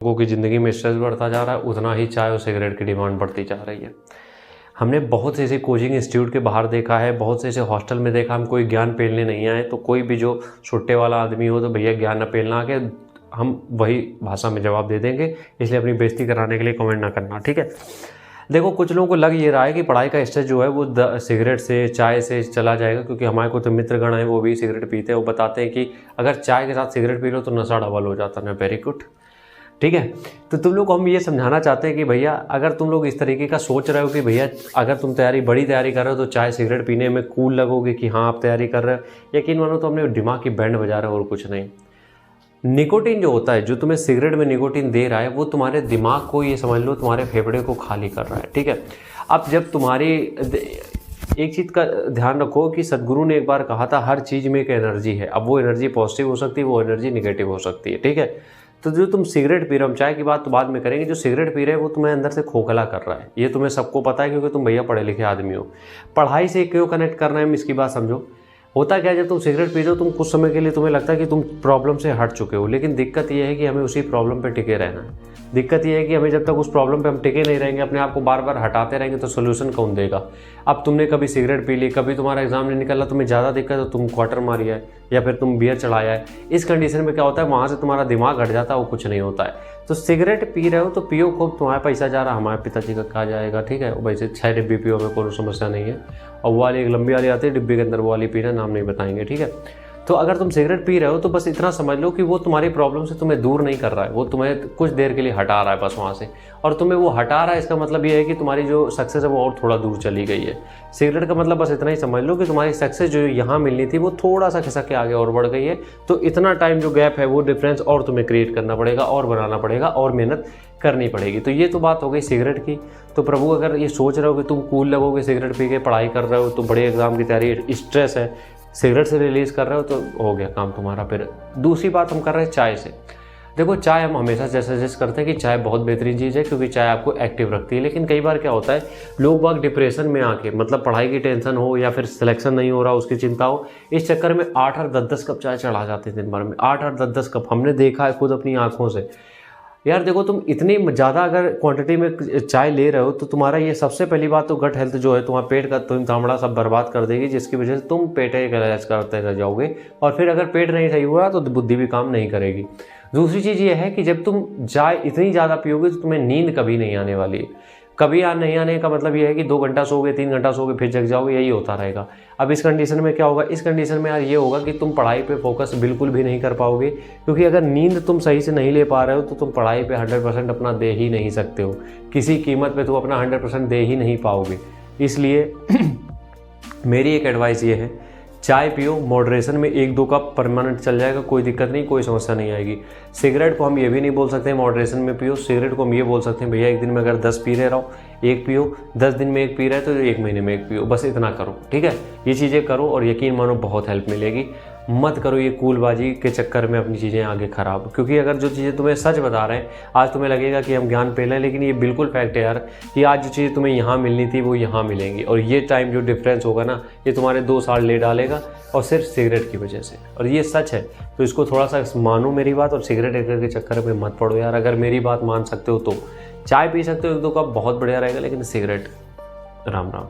लोगों की ज़िंदगी में स्ट्रेस बढ़ता जा रहा है, उतना ही चाय और सिगरेट की डिमांड बढ़ती जा रही है। हमने बहुत से ऐसे कोचिंग इंस्टीट्यूट के बाहर देखा है, बहुत से ऐसे हॉस्टल में देखा, हम कोई ज्ञान पेलने नहीं आए, तो कोई भी जो छुट्टे वाला आदमी हो तो भैया ज्ञान न पेलना आके हम वही भाषा में जवाब दे देंगे, इसलिए अपनी बेइज्जती कराने के लिए कमेंट ना करना, ठीक है। देखो, कुछ लोगों को लग ये रहा है कि पढ़ाई का स्ट्रेस जो है वो सिगरेट से, चाय से चला जाएगा, क्योंकि हमारे को तो मित्रगण है वो भी सिगरेट पीते हैं। वो बताते हैं कि अगर चाय के साथ सिगरेट पी लो तो नशा डबल हो जाता है। वेरी गुड, ठीक है। तो तुम लोग को हम ये समझाना चाहते हैं कि भैया अगर तुम लोग इस तरीके का सोच रहे हो कि भैया अगर तुम बड़ी तैयारी कर रहे हो तो चाय सिगरेट पीने में कूल लगोगे कि हाँ आप तैयारी कर रहे हो, यकीन मानो तो हमने दिमाग की बैंड बजा रहे हो और कुछ नहीं। निकोटीन जो होता है, जो तुम्हें सिगरेट में निकोटीन दे रहा है, वो तुम्हारे दिमाग को, ये समझ लो, तुम्हारे फेफड़े को खाली कर रहा है, ठीक है। अब जब तुम्हारी एक चीज़ का ध्यान रखो कि सदगुरु ने एक बार कहा था हर चीज़ में एक एनर्जी है। अब वो एनर्जी पॉजिटिव हो सकती है, वो एनर्जी निगेटिव हो सकती है, ठीक है। तो जो तुम सिगरेट पी रहे हो, हम चाय की बात तो बाद में करेंगे, जो सिगरेट पी रहे हैं वो तुम्हें अंदर से खोखला कर रहा है, ये तुम्हें सबको पता है, क्योंकि तुम भैया पढ़े लिखे आदमी हो। पढ़ाई से क्यों कनेक्ट करना है, इसकी बात समझो। होता क्या है, जब तुम सिगरेट पी रहे हो तुम कुछ समय के लिए तुम्हें लगता है कि तुम प्रॉब्लम से हट चुके हो, लेकिन दिक्कत ये है कि हमें उसी प्रॉब्लम पे टिके रहना है। दिक्कत ये है कि हमें जब तक उस प्रॉब्लम पे हम टिके नहीं रहेंगे, अपने आप को बार बार हटाते रहेंगे, तो सोल्यूशन कौन देगा। अब तुमने कभी सिगरेट पी ली, कभी तुम्हारा एग्जाम नहीं निकला, तुम्हें ज़्यादा दिक्कत है तो तुम क्वार्टर मारिया है या फिर तुम बियर चढ़ाया है। इस कंडीशन में क्या होता है, वहाँ से तुम्हारा दिमाग हट जाता है, वो कुछ नहीं होता है। तो सिगरेट पी रहे हो तो पियो खूब, तुम्हारा पैसा जा रहा है, हमारे पिताजी का कहा जाएगा, ठीक है। वैसे 6 डिब्बी पियो में कोई समस्या नहीं है। और वो वाली एक लंबी वाली आती है डिब्बी के अंदर, वो वाली पीना, नाम नहीं बताएंगे, ठीक है। तो अगर तुम सिगरेट पी रहे हो तो बस इतना समझ लो कि वो तुम्हारी प्रॉब्लम से तुम्हें दूर नहीं कर रहा है, वो तुम्हें कुछ देर के लिए हटा रहा है बस वहाँ से। और तुम्हें वो हटा रहा है, इसका मतलब ये है कि तुम्हारी जो सक्सेस है वो और थोड़ा दूर चली गई है। सिगरेट का मतलब बस इतना ही समझ लो कि तुम्हारी सक्सेस जो यहाँ मिलनी थी वो थोड़ा सा खिसक के आगे और बढ़ गई है। तो इतना टाइम जो गैप है वो डिफरेंस और तुम्हें क्रिएट करना पड़ेगा, और बनाना पड़ेगा, और मेहनत करनी पड़ेगी। तो ये तो बात हो गई सिगरेट की। तो प्रभु, अगर ये सोच रहे हो कि तुम कूल लगोगे सिगरेट पी के, पढ़ाई कर रहे हो तो बड़े एग्जाम की तैयारी, स्ट्रेस है, सिगरेट से रिलीज़ कर रहे हो, तो हो गया काम तुम्हारा। फिर दूसरी बात हम कर रहे हैं चाय से। देखो, चाय हम हमेशा जैसे सजेस्ट करते हैं कि चाय बहुत बेहतरीन चीज़ है, क्योंकि चाय आपको एक्टिव रखती है। लेकिन कई बार क्या होता है, लोग बाग डिप्रेशन में आके, मतलब पढ़ाई की टेंशन हो या फिर सिलेक्शन नहीं हो रहा उसकी चिंता हो, इस चक्कर में 8 और 10 कप चाय चढ़ा जाते हैं दिन भर में। 8 और 10 कप हमने देखा है खुद अपनी आंखों से। यार देखो, तुम इतनी ज़्यादा अगर क्वांटिटी में चाय ले रहे हो तो तुम्हारा ये सबसे पहली बात तो गट हेल्थ जो है, तुम्हारा पेट का तुम तांबड़ा सब बर्बाद कर देगी, जिसकी वजह से तुम पेट का इलाज करते रह जाओगे। और फिर अगर पेट नहीं सही हुआ तो बुद्धि भी काम नहीं करेगी। दूसरी चीज़ ये है कि जब तुम चाय इतनी ज़्यादा पियोगे तो तुम्हें नींद कभी नहीं आने वाली है। कभी नहीं आने का मतलब ये है कि 2 घंटा सोगे, 3 घंटा सोगे, फिर जग जाओगे, यही होता रहेगा। अब इस कंडीशन में क्या होगा, इस कंडीशन में यार ये होगा कि तुम पढ़ाई पे फोकस बिल्कुल भी नहीं कर पाओगे, क्योंकि अगर नींद तुम सही से नहीं ले पा रहे हो तो तुम पढ़ाई पे 100% अपना दे ही नहीं सकते हो। किसी कीमत पे तुम अपना 100% दे ही नहीं पाओगे। इसलिए मेरी एक एडवाइस ये है, चाय पियो मॉडरेशन में, 1-2 कप परमानेंट चल जाएगा, कोई दिक्कत नहीं, कोई समस्या नहीं आएगी। सिगरेट को हम ये भी नहीं बोल सकते मॉडरेशन में पियो, सिगरेट को हम ये बोल सकते हैं भैया एक दिन में अगर 10 पी रहे रहो, 1 पियो, 10 दिन में 1 पी रहे तो 1 महीने में 1 पियो, बस इतना करो, ठीक है। ये चीज़ें करो और यकीन मानो बहुत हेल्प मिलेगी। मत करो ये कूलबाजी के चक्कर में अपनी चीज़ें आगे ख़राब, क्योंकि अगर जो चीज़ें तुम्हें सच बता रहे हैं, आज तुम्हें लगेगा कि हम ज्ञान पेल रहे हैं, लेकिन ये बिल्कुल फैक्ट है यार कि आज जो चीज़ें तुम्हें यहाँ मिलनी थी वो यहाँ मिलेंगी। और ये टाइम जो डिफरेंस होगा ना, ये तुम्हारे 2 साल ले डालेगा, और सिर्फ सिगरेट की वजह से। और ये सच है, तो इसको थोड़ा सा मानो मेरी बात, और सिगरेट के चक्कर में मत पड़ो यार। अगर मेरी बात मान सकते हो तो चाय पी सकते हो 1-2 कप, बहुत बढ़िया रहेगा, लेकिन सिगरेट राम राम।